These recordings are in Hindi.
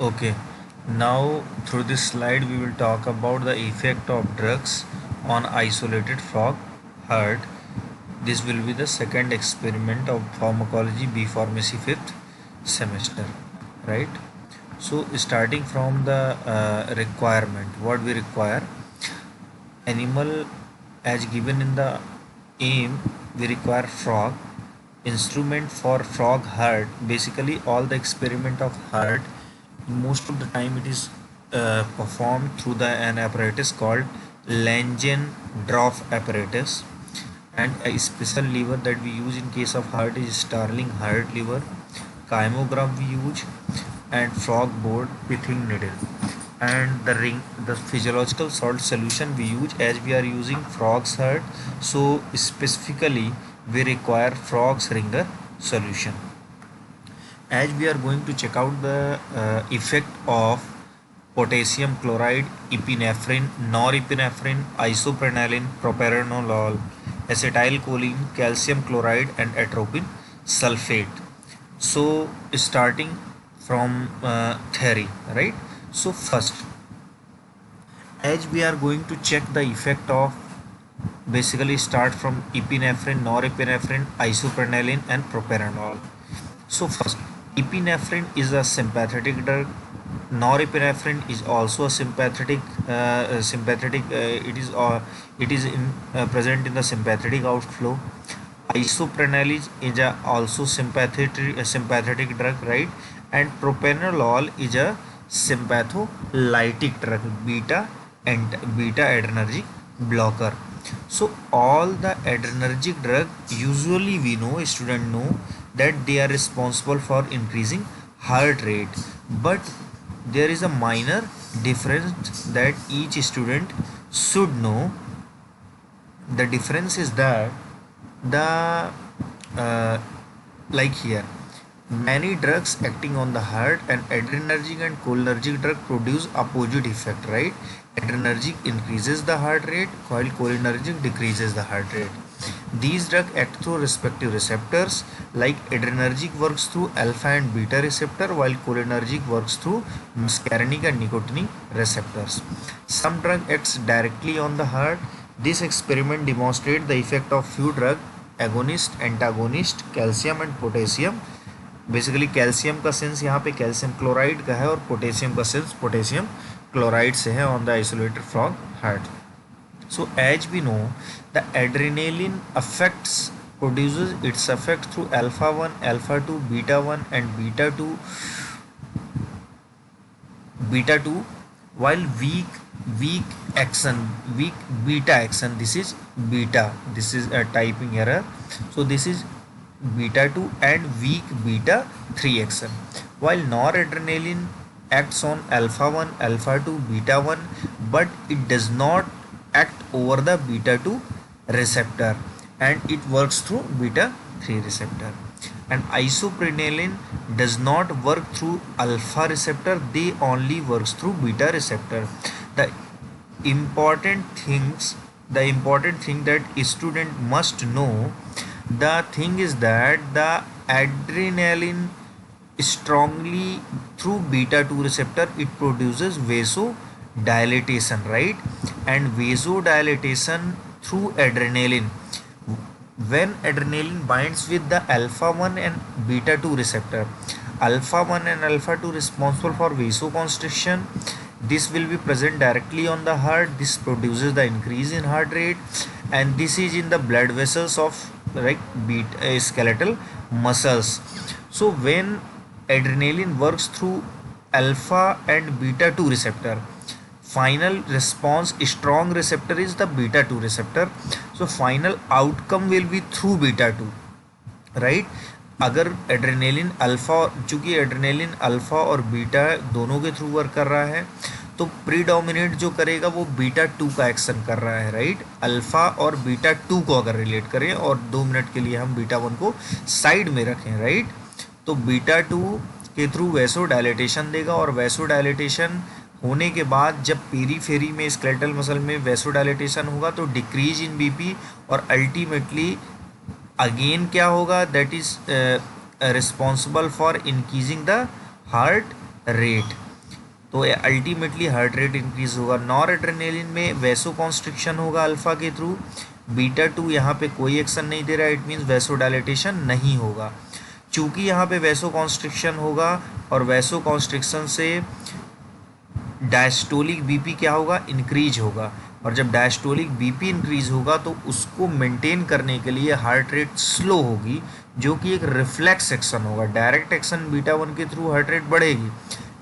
Okay, now through this slide we will talk about the effect of drugs on isolated frog heart. This will be the second experiment of pharmacology B pharmacy fifth semester, right? So starting from the requirement, what we require, animal as given in the aim, we require frog, instrument for frog heart. Basically all the experiment of heart, most of the time it is performed through an apparatus called Langen-Droff apparatus, and a special lever that we use in case of heart is Starling heart lever, kymograph we use, and frog board pithing needle, and the physiological salt solution we use, as we are using frog's heart, so specifically we require frog's ringer solution. As we are going to check out the effect of potassium chloride, epinephrine, norepinephrine, isoprenaline, propranolol, acetylcholine, calcium chloride, and atropine sulfate. So starting from theory, right? So first, as we are going to check the effect of, basically start from epinephrine, norepinephrine, isoprenaline, and propranolol. So first, epinephrine is a sympathetic drug. Norepinephrine is also a sympathetic. It is present in the sympathetic outflow. Isoprenaline is a also sympathetic drug, right? And propranolol is a sympatholytic drug, beta adrenergic blocker. So all the adrenergic drug, usually we know, student know that they are responsible for increasing heart rate, but there is a minor difference that each student should know. The difference is that the like here, many drugs acting on the heart, and adrenergic and cholinergic drug produce opposite effect, right? Adrenergic increases the heart rate while cholinergic decreases the heart rate. These drugs act through respective receptors, like adrenergic works through alpha and beta receptor, while cholinergic works through muscarinic and nicotinic receptors. Some drug acts directly on the heart. This experiment demonstrates the effect of few drug, agonist, antagonist, calcium and potassium. Basically calcium का सेंस यहाँ पे कैल्शियम क्लोराइड का है, और पोटेशियम का सेंस पोटेशियम क्लोराइड से है on the isolated frog heart. So as we know, the adrenaline affects produces its effect through alpha 1, alpha 2, beta 1, and beta 2, while weak beta action, this is beta, this is a typing error, so this is beta 2, and weak beta 3 action, while noradrenaline acts on alpha 1, alpha 2, beta 1, but it does not act over the beta 2 receptor, and it works through beta 3 receptor. And isoprenaline does not work through alpha receptor, they only works through beta receptor. The important thing that a student must know, the thing is that the adrenaline strongly through beta 2 receptor, it produces vasodilatation, right? And vasodilatation through adrenaline, when adrenaline binds with the alpha 1 and beta 2 receptor, alpha 1 and alpha 2 responsible for vasoconstriction, this will be present directly on the heart. This produces the increase in heart rate, and this is in the blood vessels of like skeletal muscles. So when adrenaline works through alpha and beta 2 receptor, final response strong receptor is the beta 2 receptor, so final outcome will be through beta 2, right? अगर एड्रेनालिन अल्फा, चूंकि एड्रेनालिन अल्फा और बीटा दोनों के थ्रू वर्क कर रहा है, तो प्रीडोमिनेट जो करेगा वो बीटा 2 का एक्शन कर रहा है, राइट? अल्फा और बीटा 2 को अगर रिलेट करें, और 2 मिनट के लिए हम बीटा 1 को साइड में रखें, राइट? तो बीटा 2 के थ्रू वैसोडाइलेटेशन देगा, और वैसोडाइलेटेशन होने के बाद जब पेरीफेरी में स्केलेटल मसल में वैसोडाइलेटेशन होगा तो डिक्रीज इन बीपी, और अल्टीमेटली अगेन क्या होगा, that is responsible for increasing the heart rate. तो अल्टीमेटली हार्ट रेट इंक्रीज होगा। नॉर एड्रेनालिन में वैसो कॉन्स्ट्रिक्शन होगा अल्फा के थ्रू, बीटा 2 यहाँ पे कोई एक्शन नहीं दे रहा है, इट मीन्स वैसो डायलेटेशन नहीं होगा। चूंकि यहाँ पे वैसो कॉन्स्ट्रिक्शन होगा और वैसो कॉन्स्ट्रिक्शन से डायस्टोलिक बीपी क्या होगा, इंक्रीज होगा, और जब डायस्टोलिक बीपी इंक्रीज होगा तो उसको मेंटेन करने के लिए हार्ट रेट स्लो होगी, जो कि एक रिफ्लेक्स एक्शन होगा। डायरेक्ट एक्शन बीटा 1 के थ्रू हार्ट रेट बढ़ेगी,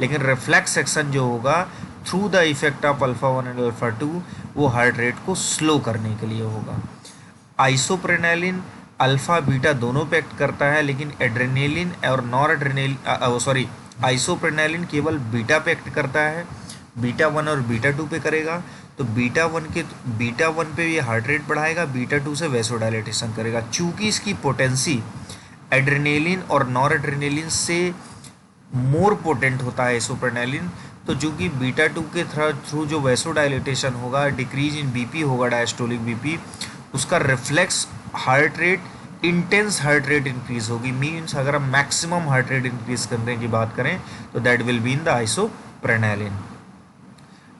लेकिन रिफ्लेक्स एक्शन जो होगा through the effect of alpha 1 and alpha 2 वो हार्ट रेट को स्लो करने के लिए होगा। आइसोप्रेनालिन अल्फा बीटा दोनों पे एक्ट करता है, लेकिन एड्रेनालिन और नॉर एड्रेनालिन आइसोप्रेनालिन केवल बीटा पे एक्ट करता है, बीटा 1 और बीटा 2 पे करेगा। तो बीटा 1 पे ये हार्ट रेट बढ़ाएगा, बीटा 2 से वैसोडायलेटेशन करेगा। चूंकि इसकी पोटेंसी एड्रेनालिन और नॉर एड्रेनालिन से मोर पोटेंट होता है आइसोप्रेनालिन, तो चूंकि बीटा 2 के थ्रू जो वैसोडायलेटेशन होगा, डिक्रीज इन बीपी होगा, डायस्टोलिक बीपी, उसका reflex heart rate, intense heart rate increase होगी। मीन्स अगर हम मैक्सिमम हार्ट रेट इंक्रीज करने की बात करें तो that will be in the isoprenaline.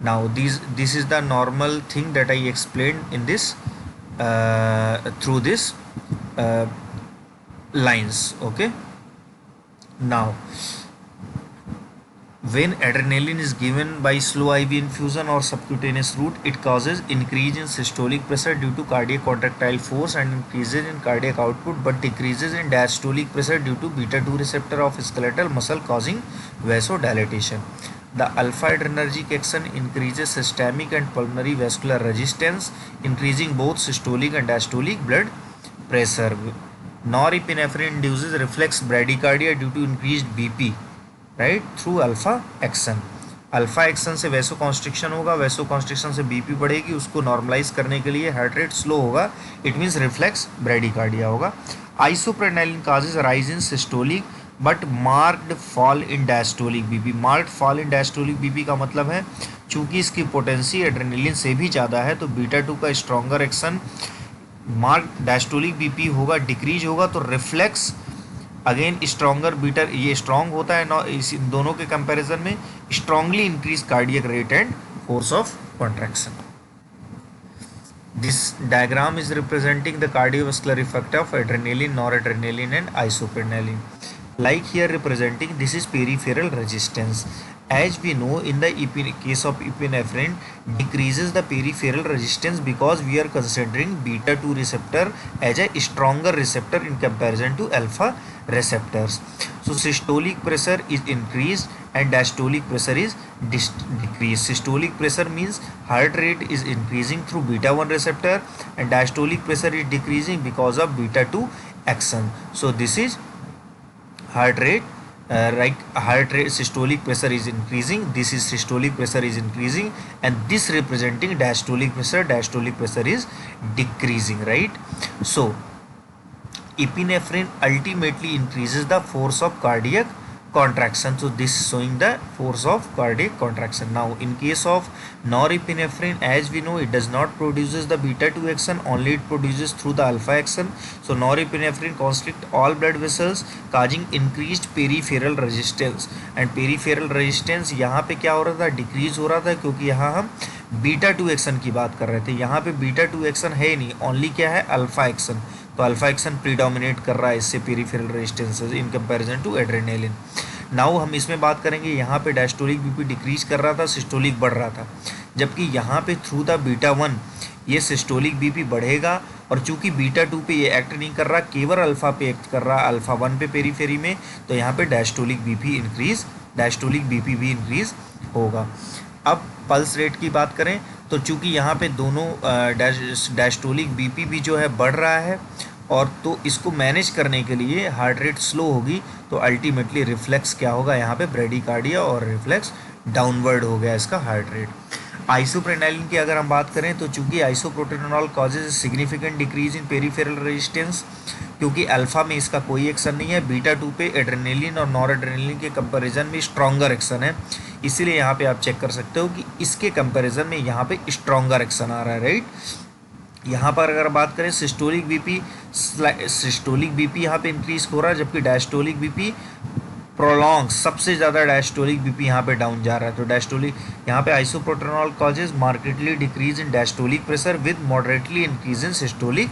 Now this is the normal thing that I explained in this through this lines. Okay, now when adrenaline is given by slow IV infusion or subcutaneous route, it causes increase in systolic pressure due to cardiac contractile force and increases in cardiac output, but decreases in diastolic pressure due to beta 2 receptor of skeletal muscle causing vasodilatation. The alpha adrenergic action increases systemic and pulmonary vascular resistance, increasing both systolic and diastolic blood pressure. Norepinephrine induces reflex bradycardia due to increased BP, right, through alpha action. Alpha action से वैसो कॉन्स्ट्रिक्शन होगा, वैसो कॉन्स्ट्रिक्शन से बीपी बढ़ेगी, उसको नॉर्मलाइज करने के लिए हार्ट रेट स्लो होगा, इट मीन्स रिफ्लेक्स ब्रेडिकार्डिया होगा। Isoprenaline causes rise in systolic but marked fall in diastolic BP. Marked fall in diastolic BP का मतलब है चूंकि इसकी पोटेंसी एड्रेनालिन से भी ज़्यादा है, तो बीटा 2 का stronger action mark diastolic BP होगा, डिक्रीज होगा, तो रिफ्लेक्स अगेन स्ट्रॉन्गर बीटा, ये स्ट्रॉन्ग होता है इस दोनों के कंपैरिजन में, strongly increase cardiac rate and force of contraction. This diagram is representing the cardiovascular effect of adrenaline, noradrenaline and isoprenaline. Like here representing, this is peripheral resistance. As we know, in the case of epinephrine, decreases the peripheral resistance because we are considering beta 2 receptor as a stronger receptor in comparison to alpha receptors. So systolic pressure is increased and diastolic pressure is decreased. Systolic pressure means heart rate is increasing through beta 1 receptor and diastolic pressure is decreasing because of beta 2 action. So this is heart rate, heart rate, systolic pressure is increasing, this is systolic pressure is increasing, and this representing diastolic pressure is decreasing, right? So epinephrine ultimately increases the force of cardiac contraction, so this is showing the force of cardiac contraction. Now in case of norepinephrine, as we know, it does not produces the beta 2 action, only it produces through the alpha action. So norepinephrine constrict all blood vessels causing increased peripheral resistance, and peripheral resistance यहाँ पे क्या हो रहा था, डिक्रीज हो रहा था, क्योंकि यहाँ हम बीटा 2 एक्शन की बात कर रहे थे। यहाँ पे बीटा 2 एक्शन है नहीं, ओनली क्या है, अल्फा एक्शन, तो अल्फा एक्शन प्रीडोमिनेट कर रहा है इससे peripheral resistance in comparison to adrenaline. Now हम इसमें बात करेंगे, यहाँ पे डायस्टोलिक बीपी डिक्रीज कर रहा था, सिस्टोलिक बढ़ रहा था, जबकि यहाँ पे थ्रू द बीटा 1 ये सिस्टोलिक बीपी बढ़ेगा, और चूंकि बीटा 2 पे ये एक्ट नहीं कर रहा, केवल अल्फा पे एक्ट कर रहा, अल्फा 1 पे पेरीफेरी में, तो यहाँ पे डायस्टोलिक बीपी भी इंक्रीज होगा। अब पल्स रेट की बात करें तो चूंकि यहाँ पे दोनों डायस्टोलिक बीपी भी जो है बढ़ रहा है, और तो इसको मैनेज करने के लिए हार्ट रेट स्लो होगी, तो अल्टीमेटली रिफ्लेक्स क्या होगा, यहाँ पे ब्रेडिकार्डिया और रिफ्लेक्स डाउनवर्ड हो गया इसका हार्ट रेट। आइसोप्रेनालिन की अगर हम बात करें तो चूंकि isoproterenol causes significant decrease in peripheral resistance, क्योंकि अल्फा में इसका कोई एक्शन नहीं है, बीटा 2 पे एड्रेनालिन और नॉरएड्रेनालिन के कंपैरिजन में स्ट्रॉन्गर एक्शन है, इसीलिए यहाँ पे आप चेक कर सकते हो कि इसके कंपैरिजन में यहाँ पे स्ट्रॉन्गर एक्शन आ रहा है, राइट। यहाँ पर अगर बात करें सिस्टोलिक बीपी यहाँ पे इंक्रीज हो रहा है, जबकि डायस्टोलिक बीपी प्रोलॉन्ग, सबसे ज़्यादा डायस्टोलिक बीपी यहाँ पे डाउन जा रहा है। तो डायस्टोलिक यहाँ पे isoproterenol causes markedly decrease in diastolic pressure with moderately increase in systolic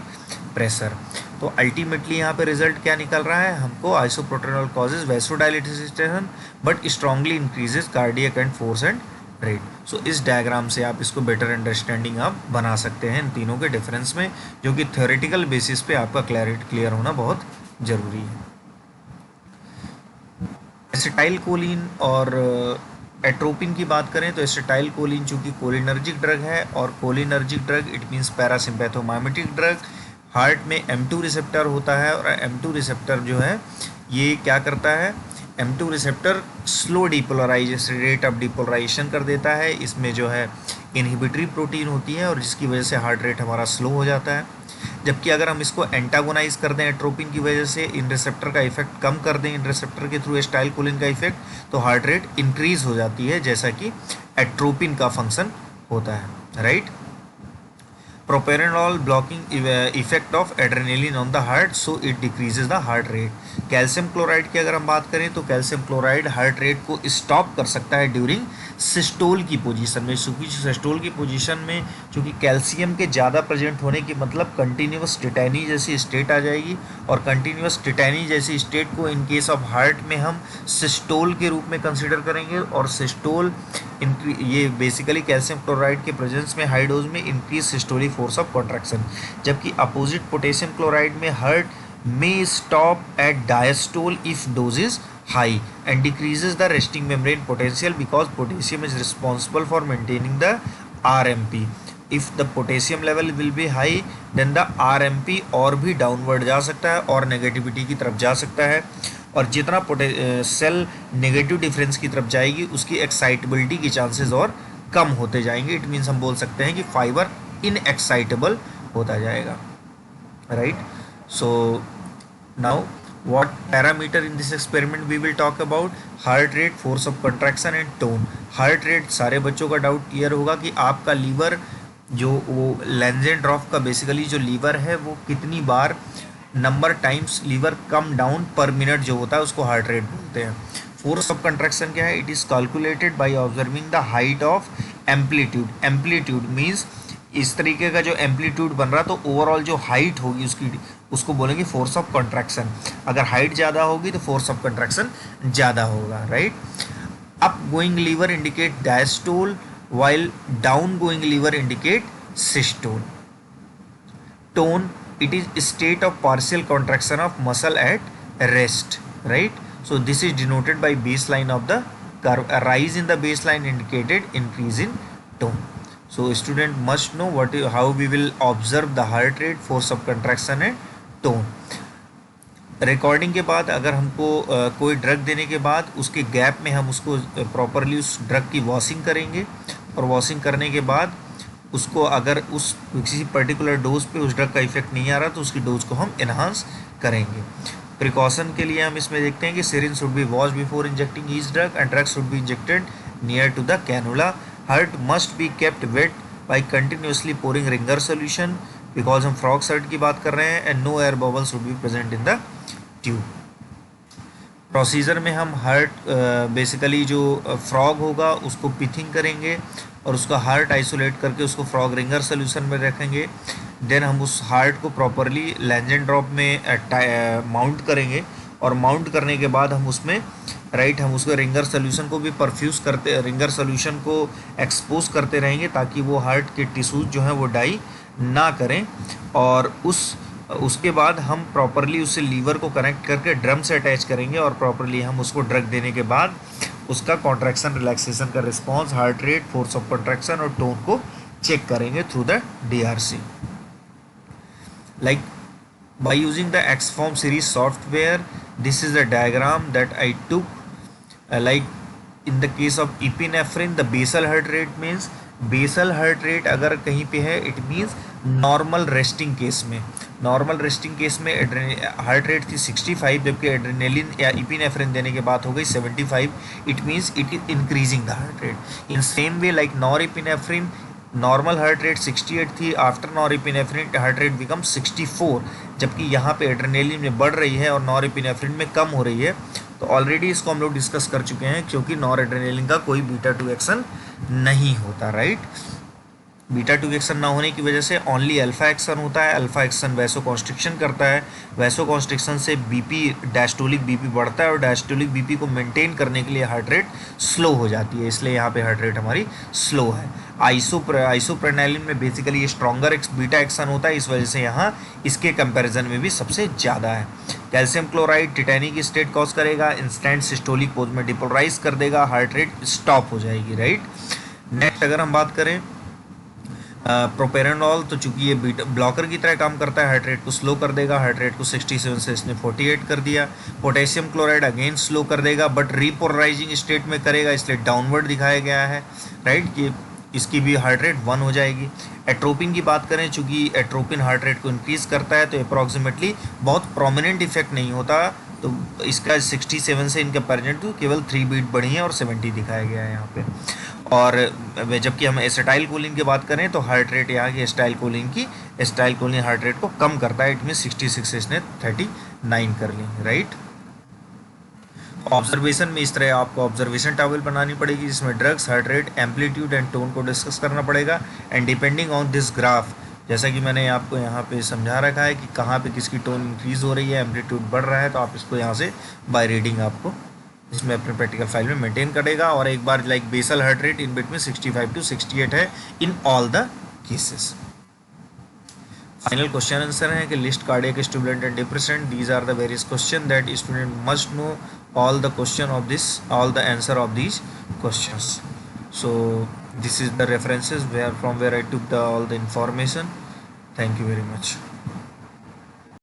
pressure. तो अल्टीमेटली यहाँ पे रिजल्ट क्या निकल रहा है हमको, isoproterenol causes vasodilatation but strongly increases cardiac and force and rate. So इस डायग्राम से आप इसको बेटर अंडरस्टैंडिंग आप बना सकते हैं इन तीनों के डिफरेंस में, जो कि थ्योरेटिकल बेसिस पे आपका क्लियर होना बहुत ज़रूरी है। एसिटाइल कोलिन और एट्रोपिन की बात करें तो एसिटाइल कोलिन चूँकि कोलिनर्जिक ड्रग है, और cholinergic drug it means parasympathomimetic drug. Heart में M2 रिसेप्टर होता है, और M2 रिसेप्टर जो है ये क्या करता है, M2 receptor slow depolarization, rate of depolarization कर देता है। इसमें जो है इनहिबिटरी प्रोटीन होती है, और जिसकी वजह से हार्ट रेट हमारा स्लो हो जाता है। जबकि अगर हम इसको एंटागोनाइज कर दें एट्रोपिन की वजह से, इन रिसेप्टर का इफेक्ट कम कर दें, इन रिसेप्टर के थ्रू एसिटाइल कोलिन का इफेक्ट, तो हार्ट रेट इंक्रीज हो जाती है, जैसा कि एट्रोपिन का फंक्शन होता है, right. Propranolol blocking effect of adrenaline on the heart, so it decreases the heart rate. Calcium chloride की अगर हम बात करें तो कैल्शियम क्लोराइड हार्ट रेट को स्टॉप कर सकता है ड्यूरिंग सिस्टोल की पोजीशन में। चूँकि सिस्टोल की पोजीशन में चूँकि कैल्शियम के ज़्यादा प्रेजेंट होने की मतलब कंटिन्यूस टिटैनी जैसी स्टेट आ जाएगी, और कंटिन्यूस टिटैनी जैसी स्टेट को इन केस ऑफ हार्ट में हम सिस्टोल के रूप में कंसिडर करेंगे। और सिस्टोल ये बेसिकली कैल्शियम क्लोराइड के प्रेजेंस में हाई डोज में increase systolic force of contraction, जबकि अपोजिट पोटेशियम क्लोराइड में heart may stop at diastole if dose is high and decreases the resting membrane potential because potassium is responsible for maintaining the RMP. If the potassium level will be high then the RMP और भी डाउनवर्ड जा सकता है और नेगेटिविटी की तरफ जा सकता है, और जितना सेल नेगेटिव डिफरेंस की तरफ जाएगी उसकी एक्साइटेबिलिटी की चांसेस और कम होते जाएंगे। इट मीन्स हम बोल सकते हैं कि फाइबर इनएक्साइटेबल होता जाएगा, right. So now what parameter in this experiment we will talk about? Heart rate, force of contraction and tone. Heart rate सारे बच्चों का डाउट क्लियर होगा कि आपका लीवर जो वो लेंजेंड्रॉफ का बेसिकली जो लीवर है वो कितनी बार number times lever come down per minute जो होता है उसको हार्ट रेट बोलते हैं। फोर्स ऑफ कंट्रैक्शन क्या है? It is calculated by observing the height of amplitude. Amplitude means इस तरीके का जो एम्पलीट्यूड बन रहा, तो ओवरऑल जो हाइट होगी उसकी उसको बोलेंगे फोर्स ऑफ कंट्रैक्शन। अगर हाइट ज़्यादा होगी तो फोर्स ऑफ कंट्रैक्शन ज़्यादा होगा, right. Up going lever indicate diastole while down going liver indicate systole. Tone, it is state of partial contraction of muscle at rest, right? So this is denoted by baseline of the curve. A rise in the baseline indicated increase in tone. So student must know how we will observe the heart rate, force of contraction and tone. Recording के बाद अगर हमको कोई ड्रग देने के बाद उसके गैप में हम उसको प्रॉपरली उस ड्रग की वॉशिंग करेंगे, और वॉशिंग करने के बाद उसको अगर उस किसी पर्टिकुलर डोज पे उस ड्रग का इफेक्ट नहीं आ रहा तो उसकी डोज को हम इन्हांस करेंगे। प्रिकॉशन के लिए हम इसमें देखते हैं कि syringe should be wash before injecting each drug and drug should be injected near to the cannula. Heart must be kept wet by continuously pouring Ringer solution, because हम फ्रॉग सर्ट की बात कर रहे हैं, and no air bubble should be present in the tube. Procedure में हम हार्ट बेसिकली जो फ्रॉग होगा उसको पिथिंग करेंगे और उसका हार्ट आइसोलेट करके उसको फ्रॉग रिंगर सोल्यूशन में रखेंगे। देन हम उस हार्ट को प्रॉपरली लैंजन ड्रॉप में माउंट करेंगे, और माउंट करने के बाद हम उसमें हम उसको रिंगर सोल्यूशन को भी परफ्यूज करते, रिंगर सोल्यूशन को एक्सपोज करते रहेंगे ताकि वो हार्ट के टिश्यूज जो हैं वो डाई ना करें। और उसके बाद हम प्रॉपरली उससे लीवर को कनेक्ट करके ड्रम से अटैच करेंगे, और प्रॉपरली हम उसको ड्रग देने के बाद उसका कॉन्ट्रैक्शन रिलैक्सेशन का response, heart rate, force of contraction और टोन को चेक करेंगे through the DRC। Like by using the XFORM series software, this is the diagram that I took. Like in the case of epinephrine, the basal heart rate means basal heart rate अगर कहीं पे है it means normal resting case में, नॉर्मल रेस्टिंग केस में हार्ट रेट थी 65, जबकि एड्रेनलिन या इपिनेफ्रिन देने के बाद हो गई 75। It means it is increasing the heart rate. In same way like norepinephrine, normal heart rate 68 थी, after norepinephrine heart rate become 64, जबकि यहाँ पे एड्रेनलिन में बढ़ रही है और नॉरएपिनेफ्रिन में कम हो रही है। तो ऑलरेडी इसको हम लोग डिस्कस कर चुके हैं, क्योंकि नॉर एड्रेनालिन का कोई बीटा 2 एक्शन नहीं होता, राइट। बीटा 2 एक्शन ना होने की वजह से ओनली अल्फा एक्शन होता है। अल्फा एक्शन वैसोकॉन्स्ट्रिक्शन करता है, वैसोकॉन्स्ट्रिक्शन से बीपी डायस्टोलिक बीपी बढ़ता है, और डायस्टोलिक बीपी को मेंटेन करने के लिए हार्ट रेट स्लो हो जाती है, इसलिए यहाँ पे हार्ट रेट हमारी स्लो है। आइसोप्रेनालिन में बेसिकली ये स्ट्रॉन्गर बीटा एक्शन होता है, इस वजह से यहाँ इसके कंपैरिजन में भी सबसे ज़्यादा है। Calcium chloride Titanic state cause करेगा, इंस्टेंट सिस्टोलिक पोज में डिपोलराइज कर देगा, हार्ट रेट स्टॉप हो जाएगी, राइट। नेक्स्ट अगर हम बात करें प्रोपेरेनॉल, तो चूंकि ये बीटा ब्लॉकर की तरह काम करता है, हार्ट रेट को स्लो कर देगा, हार्ट रेट को 67 से इसने 48 कर दिया। पोटेशियम क्लोराइड अगेन स्लो कर देगा, बट रीपोलराइजिंग स्टेट में करेगा, इसलिए डाउनवर्ड दिखाया गया है, राइट, कि इसकी भी हार्ट रेट 1 हो जाएगी। एट्रोपिन की बात करें, चूंकि एट्रोपिन हार्ट रेट को इंक्रीज करता है, तो अप्रॉक्सीमेटली बहुत प्रोमिनेंट इफेक्ट नहीं होता, तो इसका 67 से इन कंपेरिजन टू केवल 3 बीट बढ़ी है और 70 दिखाया गया है यहाँ पे। और जबकि हम एसिटाइल कोलिन की बात करें तो हार्ट रेट यहाँ की एसिटाइल कोलिन हार्ट रेट को कम करता है, इट मीन 66 से इसने 39 कर ली, राइट। ऑब्जर्वेशन में इस तरह आपको ऑब्जर्वेशन टावल बनानी पड़ेगी, जिसमें drugs, heart rate, amplitude and tone को डिस्कस करना पड़ेगा। And depending on this graph, जैसा कि मैंने आपको यहाँ पे समझा रखा है कि कहाँ पे किसकी टोन इंक्रीज हो रही है, एम्पलीट्यूड बढ़ रहा है, तो आप इसको यहाँ से बाय रीडिंग आपको इसमें अपने प्रैक्टिकल फाइल में मेंटेन करेगा। और एक बार like basal heart rate in between 65 to 68 है in all the cases. Final question answer है कि list cardiac stimulant and depressant, these are the various question that student must know all the question of this, all the answer of these questions. So this is the references where from where I took all the information. Thank you very much.